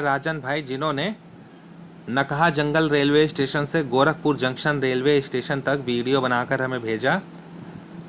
राजन भाई, जिन्होंने नकहा जंगल railway station से गोरखपुर जंक्शन रेलवे स्टेशन तक वीडियो बनाकर हमें भेजा।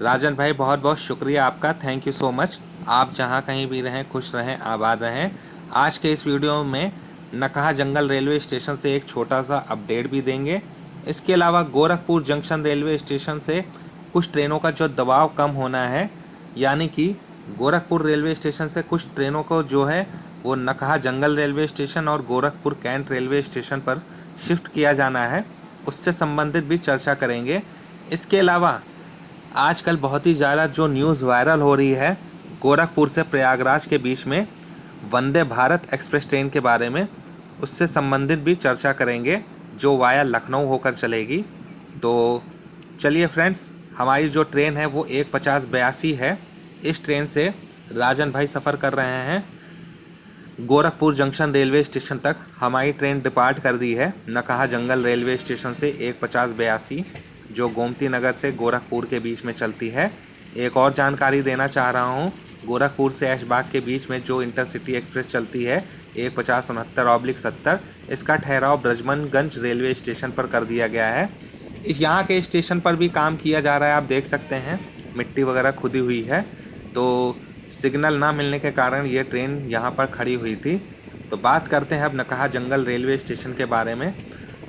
राजन भाई, बहुत बहुत शुक्रिया आपका, थैंक यू सो मच। आप जहां कहीं भी रहें, खुश रहें, आबाद रहें। आज के इस वीडियो में नकहा जंगल रेलवे स्टेशन से एक छोटा सा अपडेट भी देंगे। इसके अलावा गोरखपुर जंक्शन रेलवे स्टेशन से कुछ ट्रेनों का जो दबाव कम होना है, यानी कि गोरखपुर रेलवे स्टेशन से कुछ ट्रेनों को जो है वो नकहा जंगल रेलवे स्टेशन और गोरखपुर कैंट रेलवे स्टेशन पर शिफ्ट किया जाना है, उससे संबंधित भी चर्चा करेंगे। इसके अलावा आजकल बहुत ही ज़्यादा जो न्यूज़ वायरल हो रही है गोरखपुर से प्रयागराज के बीच में वंदे भारत एक्सप्रेस ट्रेन के बारे में, उससे संबंधित भी चर्चा करेंगे, जो वाया लखनऊ होकर चलेगी। तो चलिए फ्रेंड्स, हमारी जो ट्रेन है वो 1:50-82 है। इस ट्रेन से राजन भाई सफ़र कर रहे हैं गोरखपुर जंक्शन रेलवे स्टेशन तक। हमारी ट्रेन डिपार्ट कर दी है नकहा जंगल रेलवे स्टेशन से 1:50-82, जो गोमती नगर से गोरखपुर के बीच में चलती है। एक और जानकारी देना चाह रहा हूँ, गोरखपुर से ऐशबाग के बीच में जो इंटरसिटी एक्सप्रेस चलती है 1:50-69/70, इसका ठहराव ब्रजमनगंज रेलवे स्टेशन पर कर दिया गया है। यहाँ के स्टेशन पर भी काम किया जा रहा है, आप देख सकते हैं मिट्टी वगैरह खुदी हुई है। तो सिग्नल ना मिलने के कारण ये ट्रेन यहाँ पर खड़ी हुई थी। तो बात करते हैं अब नकहा जंगल रेलवे स्टेशन के बारे में।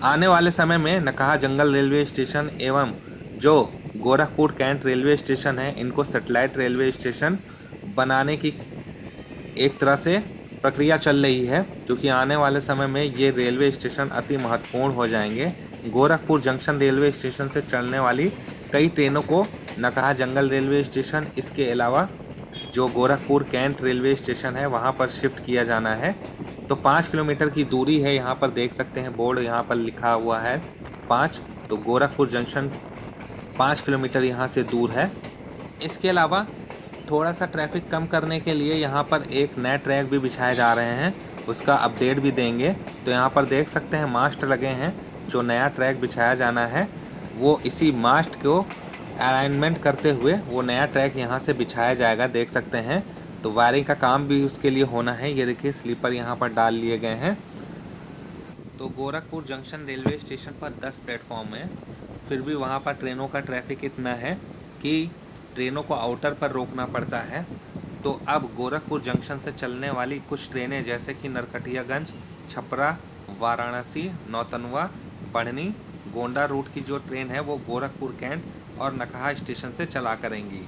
आने वाले समय में नकहा जंगल रेलवे स्टेशन एवं जो गोरखपुर कैंट रेलवे स्टेशन है, इनको सेटेलाइट रेलवे स्टेशन बनाने की एक तरह से प्रक्रिया चल रही है, क्योंकि आने वाले समय में ये रेलवे स्टेशन अति महत्वपूर्ण हो जाएंगे। गोरखपुर जंक्शन रेलवे स्टेशन से चलने वाली कई ट्रेनों को नकहा जंगल रेलवे स्टेशन, इसके अलावा जो गोरखपुर कैंट रेलवे स्टेशन है वहाँ पर शिफ्ट किया जाना है। तो 5 किलोमीटर की दूरी है, यहाँ पर देख सकते हैं बोर्ड यहाँ पर लिखा हुआ है 5। तो गोरखपुर जंक्शन 5 किलोमीटर यहाँ से दूर है। इसके अलावा थोड़ा सा ट्रैफिक कम करने के लिए यहाँ पर एक नए ट्रैक भी बिछाए जा रहे हैं, उसका अपडेट भी देंगे। तो यहाँ पर देख सकते हैं मास्ट लगे हैं, जो नया ट्रैक बिछाया जाना है वो इसी मास्ट को अलाइनमेंट करते हुए वो नया ट्रैक यहाँ से बिछाया जाएगा, देख सकते हैं। तो वायरिंग का काम भी उसके लिए होना है। ये देखिए स्लीपर यहाँ पर डाल लिए गए हैं। तो गोरखपुर जंक्शन रेलवे स्टेशन पर 10 प्लेटफॉर्म है, फिर भी वहाँ पर ट्रेनों का ट्रैफिक इतना है कि ट्रेनों को आउटर पर रोकना पड़ता है। तो अब गोरखपुर जंक्शन से चलने वाली कुछ ट्रेनें जैसे कि नरकटियागंज, छपरा, वाराणसी, नौतनवा, बढ़नी, गोंडा रूट की जो ट्रेन है वो गोरखपुर कैंट और नकहा स्टेशन से चला करेंगी।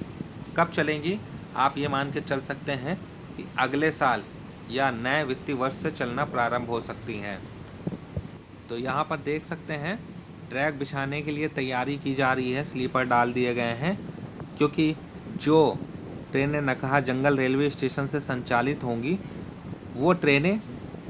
कब चलेंगी? आप ये मान के चल सकते हैं कि अगले साल या नए वित्तीय वर्ष से चलना प्रारंभ हो सकती हैं। तो यहाँ पर देख सकते हैं ट्रैक बिछाने के लिए तैयारी की जा रही है, स्लीपर डाल दिए गए हैं, क्योंकि जो ट्रेनें नकहा जंगल रेलवे स्टेशन से संचालित होंगी वो ट्रेनें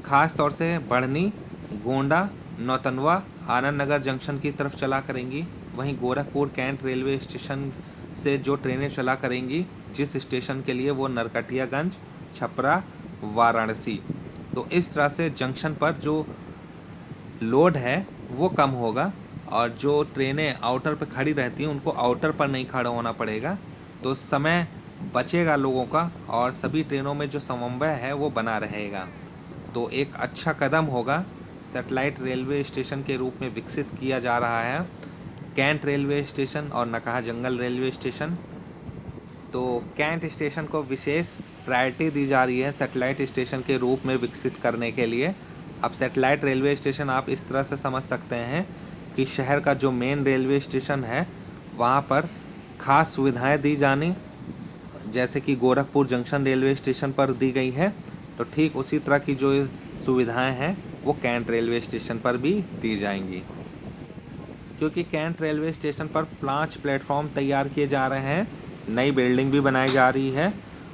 ख़ास तौर से बढ़नी, गोंडा, नौतनवा, आनंद नगर जंक्शन की तरफ चला करेंगी। वहीं गोरखपुर कैंट रेलवे स्टेशन से जो ट्रेनें चला करेंगी जिस स्टेशन के लिए, वो नरकटियागंज, छपरा, वाराणसी। तो इस तरह से जंक्शन पर जो लोड है वो कम होगा, और जो ट्रेनें आउटर पर खड़ी रहती हैं उनको आउटर पर नहीं खड़ा होना पड़ेगा। तो समय बचेगा लोगों का, और सभी ट्रेनों में जो समन्वय है वो बना रहेगा। तो एक अच्छा कदम होगा, सेटेलाइट रेलवे स्टेशन के रूप में विकसित किया जा रहा है कैंट रेलवे स्टेशन और नकहा जंगल रेलवे स्टेशन। तो कैंट स्टेशन को विशेष प्रायोरिटी दी जा रही है सेटेलाइट स्टेशन के रूप में विकसित करने के लिए। अब सेटेलाइट रेलवे स्टेशन आप इस तरह से समझ सकते हैं कि शहर का जो मेन रेलवे स्टेशन है वहाँ पर ख़ास सुविधाएं दी जानी, जैसे कि गोरखपुर जंक्शन रेलवे स्टेशन पर दी गई है, तो ठीक उसी तरह की जो सुविधाएं हैं वो कैंट रेलवे स्टेशन पर भी दी जाएंगी। क्योंकि कैंट रेलवे स्टेशन पर 5 प्लेटफॉर्म तैयार किए जा रहे हैं, नई बिल्डिंग भी बनाई जा रही है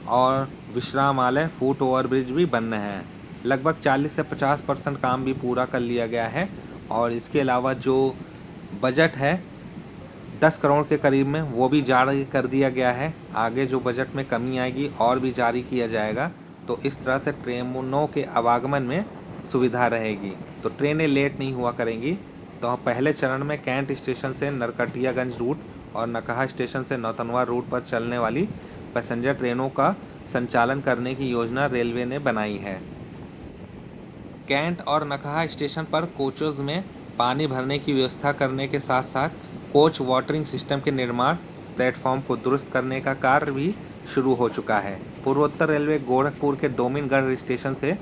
और विश्रामालय, फुट ओवरब्रिज भी बन रहे हैं। लगभग 40 से 50% काम भी पूरा कर लिया गया है। और इसके अलावा जो बजट है 10 करोड़ के करीब में, वो भी जारी कर दिया गया है। आगे जो बजट में कमी आएगी और भी जारी किया जाएगा। तो इस तरह से ट्रेनों के आवागमन में सुविधा रहेगी, तो ट्रेनें लेट नहीं हुआ करेंगी। तो पहले चरण में कैंट स्टेशन से नरकटियागंज रूट और नकहा स्टेशन से नौतनवा रूट पर चलने वाली पैसेंजर ट्रेनों का संचालन करने की योजना रेलवे ने बनाई है। कैंट और नकहा स्टेशन पर कोचों में पानी भरने की व्यवस्था करने के साथ साथ कोच वाटरिंग सिस्टम के निर्माण, प्लेटफॉर्म को दुरुस्त करने का कार्य भी शुरू हो चुका है। पूर्वोत्तर रेलवे गोरखपुर के डोमिनगढ़ स्टेशन से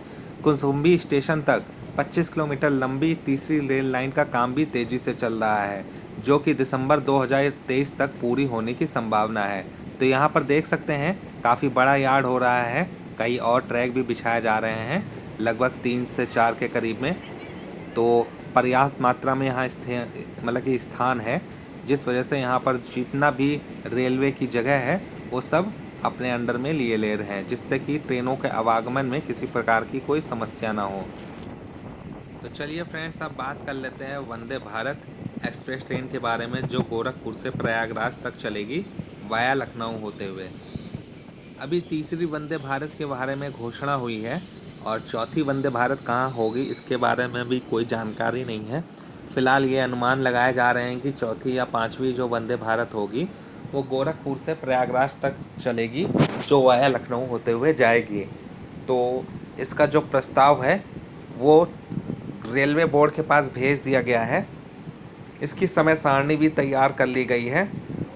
कुसुम्बी स्टेशन तक 25 किलोमीटर लंबी तीसरी रेल लाइन का काम भी तेजी से चल रहा है, जो कि दिसंबर 2023 तक पूरी होने की संभावना है। तो यहाँ पर देख सकते हैं काफ़ी बड़ा यार्ड हो रहा है, कई और ट्रैक भी बिछाए जा रहे हैं लगभग 3 से 4 के करीब में। तो पर्याप्त मात्रा में यहाँ मतलब कि स्थान है, जिस वजह से यहाँ पर जितना भी रेलवे की जगह है वो सब अपने अंडर में लिए ले रहे हैं, जिससे कि ट्रेनों के आवागमन में किसी प्रकार की कोई समस्या ना हो। तो चलिए फ्रेंड्स, अब बात कर लेते हैं वंदे भारत एक्सप्रेस ट्रेन के बारे में, जो गोरखपुर से प्रयागराज तक चलेगी वाया लखनऊ होते हुए। अभी तीसरी वंदे भारत के बारे में घोषणा हुई है और चौथी वंदे भारत कहाँ होगी इसके बारे में भी कोई जानकारी नहीं है। फ़िलहाल ये अनुमान लगाए जा रहे हैं कि चौथी या पांचवी जो वंदे भारत होगी वो गोरखपुर से प्रयागराज तक चलेगी, जो वाया लखनऊ होते हुए जाएगी। तो इसका जो प्रस्ताव है वो रेलवे बोर्ड के पास भेज दिया गया है। इसकी समय सारणी भी तैयार कर ली गई है।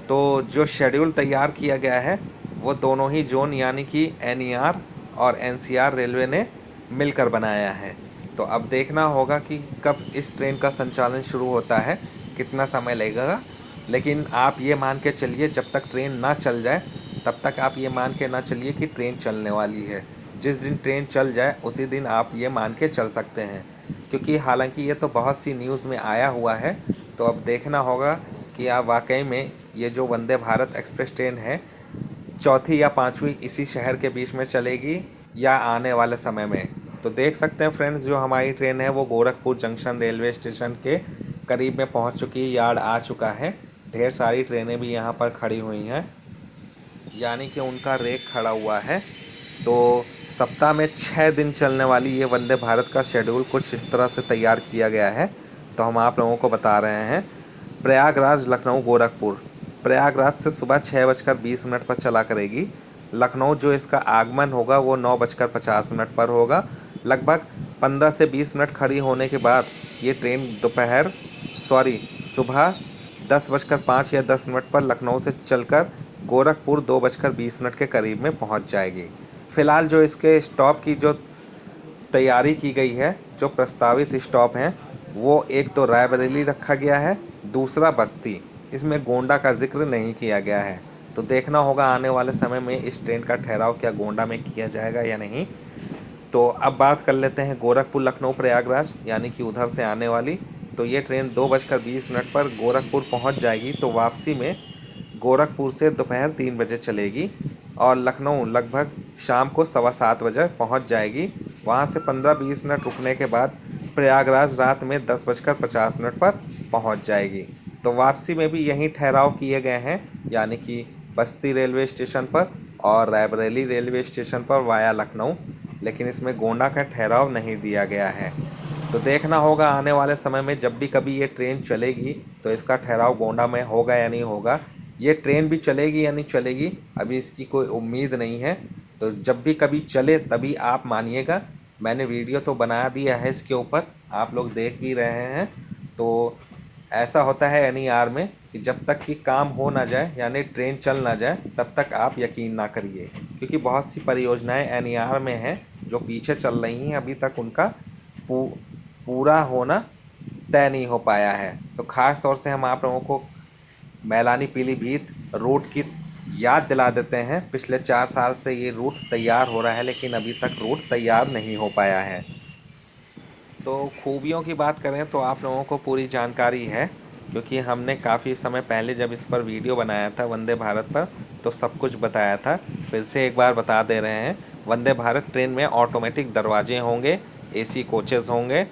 तो जो शेड्यूल तैयार किया गया है वो दोनों ही जोन यानी कि एनईआर और एनसीआर रेलवे ने मिलकर बनाया है। तो अब देखना होगा कि कब इस ट्रेन का संचालन शुरू होता है, कितना समय लगेगा। लेकिन आप ये मान के चलिए, जब तक ट्रेन ना चल जाए तब तक आप ये मान के ना चलिए कि ट्रेन चलने वाली है। जिस दिन ट्रेन चल जाए उसी दिन आप ये मान के चल सकते हैं, क्योंकि हालांकि ये तो बहुत सी न्यूज़ में आया हुआ है। तो अब देखना होगा कि आप वाकई में ये जो वंदे भारत एक्सप्रेस ट्रेन है चौथी या पांचवी इसी शहर के बीच में चलेगी या आने वाले समय में। तो देख सकते हैं फ्रेंड्स, जो हमारी ट्रेन है वो गोरखपुर जंक्शन रेलवे स्टेशन के करीब में पहुंच चुकी है, यार्ड आ चुका है। ढेर सारी ट्रेनें भी यहाँ पर खड़ी हुई हैं, यानी कि उनका रेक खड़ा हुआ है। तो सप्ताह में 6 दिन चलने वाली ये वंदे भारत का शेड्यूल कुछ इस तरह से तैयार किया गया है। तो हम आप लोगों को बता रहे हैं। प्रयागराज लखनऊ गोरखपुर, प्रयागराज से सुबह 6:20 पर चला करेगी। लखनऊ जो इसका आगमन होगा वो 9:50 पर होगा। लगभग 15 से 20 मिनट खड़ी होने के बाद ये ट्रेन सुबह 10:05 या 10 मिनट पर लखनऊ से चलकर गोरखपुर 2:20 के करीब में पहुंच जाएगी। फ़िलहाल जो इसके स्टॉप की जो तैयारी की गई है, जो प्रस्तावित स्टॉप हैं, वो एक तो रायबरेली रखा गया है, दूसरा बस्ती। इसमें गोंडा का जिक्र नहीं किया गया है। तो देखना होगा आने वाले समय में इस ट्रेन का ठहराव क्या गोंडा में किया जाएगा या नहीं। तो अब बात कर लेते हैं गोरखपुर लखनऊ प्रयागराज, यानी कि उधर से आने वाली। तो ये ट्रेन 2:20 पर गोरखपुर पहुंच जाएगी। तो वापसी में गोरखपुर से दोपहर 3 बजे चलेगी और लखनऊ लगभग शाम को 7:15 बजे पहुंच जाएगी। वहां से 15-20 मिनट रुकने के बाद प्रयागराज रात में 10:50 पर पहुंच जाएगी। तो वापसी में भी यहीं ठहराव किए गए हैं, यानी कि बस्ती रेलवे स्टेशन पर और रायबरेली रेलवे स्टेशन पर वाया लखनऊ। लेकिन इसमें गोंडा का ठहराव नहीं दिया गया है। तो देखना होगा आने वाले समय में जब भी कभी ये ट्रेन चलेगी तो इसका ठहराव गोंडा में होगा या नहीं होगा। ये ट्रेन भी चलेगी या नहीं चलेगी अभी इसकी कोई उम्मीद नहीं है। तो जब भी कभी चले तभी आप मानिएगा। मैंने वीडियो तो बना दिया है इसके ऊपर, आप लोग देख भी रहे हैं। तो ऐसा होता है एनईआर में कि जब तक कि काम हो ना जाए, यानी ट्रेन चल ना जाए, तब तक आप यकीन ना करिए, क्योंकि बहुत सी परियोजनाएं एनईआर में हैं जो पीछे चल रही हैं, अभी तक उनका पूरा होना तय नहीं हो पाया है। तो ख़ास तौर से हम आप लोगों को मैलानी पीलीभीत रूट की याद दिला देते हैं। पिछले 4 साल से ये रूट तैयार हो रहा है, लेकिन अभी तक रूट तैयार नहीं हो पाया है। तो खूबियों की बात करें तो आप लोगों को पूरी जानकारी है, क्योंकि हमने काफ़ी समय पहले जब इस पर वीडियो बनाया था वंदे भारत पर, तो सब कुछ बताया था। फिर से एक बार बता दे रहे हैं। वंदे भारत ट्रेन में ऑटोमेटिक दरवाजे होंगे, एसी कोचेज़ होंगे,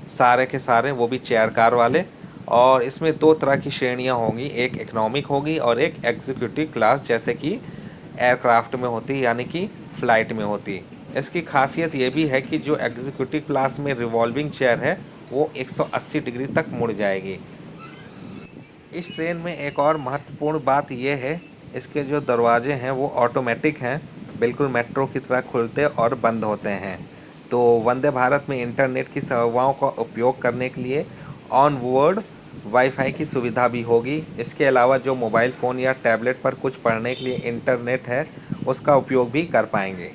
सारे के सारे, वो भी चेयर कार वाले। और इसमें 2 तरह की श्रेणियाँ होंगी, एक इकनॉमिक होगी और एक एग्जीक्यूटिव क्लास, जैसे कि एयरक्राफ्ट में होती, यानी कि फ़्लाइट में होती। इसकी खासियत ये भी है कि जो एग्जीक्यूटिव क्लास में रिवॉल्विंग चेयर है वो 180 डिग्री तक मुड़ जाएगी। इस ट्रेन में एक और महत्वपूर्ण बात यह है, इसके जो दरवाजे हैं वो ऑटोमेटिक हैं, बिल्कुल मेट्रो की तरह खुलते और बंद होते हैं। तो वंदे भारत में इंटरनेट की सेवाओं का उपयोग करने के लिए ऑन बोर्ड वाईफाई की सुविधा भी होगी। इसके अलावा जो मोबाइल फ़ोन या टैबलेट पर कुछ पढ़ने के लिए इंटरनेट है उसका उपयोग भी कर पाएंगे।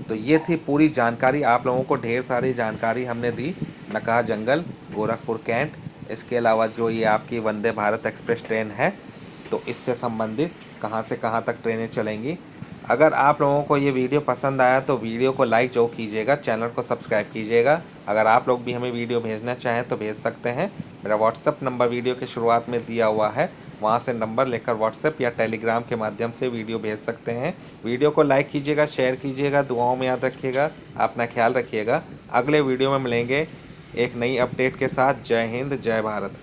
तो ये थी पूरी जानकारी, आप लोगों को ढेर सारी जानकारी हमने दी नकहा जंगल गोरखपुर कैंट। इसके अलावा जो ये आपकी वंदे भारत एक्सप्रेस ट्रेन है तो इससे संबंधित कहाँ से कहाँ तक ट्रेनें चलेंगी। अगर आप लोगों को ये वीडियो पसंद आया तो वीडियो को लाइक जो कीजिएगा, चैनल को सब्सक्राइब कीजिएगा। अगर आप लोग भी हमें वीडियो भेजना चाहें तो भेज सकते हैं। मेरा व्हाट्सअप नंबर वीडियो के शुरुआत में दिया हुआ है, वहाँ से नंबर लेकर व्हाट्सएप या टेलीग्राम के माध्यम से वीडियो भेज सकते हैं। वीडियो को लाइक कीजिएगा, शेयर कीजिएगा, दुआओं में याद रखिएगा, अपना ख्याल रखिएगा। अगले वीडियो में मिलेंगे एक नई अपडेट के साथ। जय हिंद, जय भारत।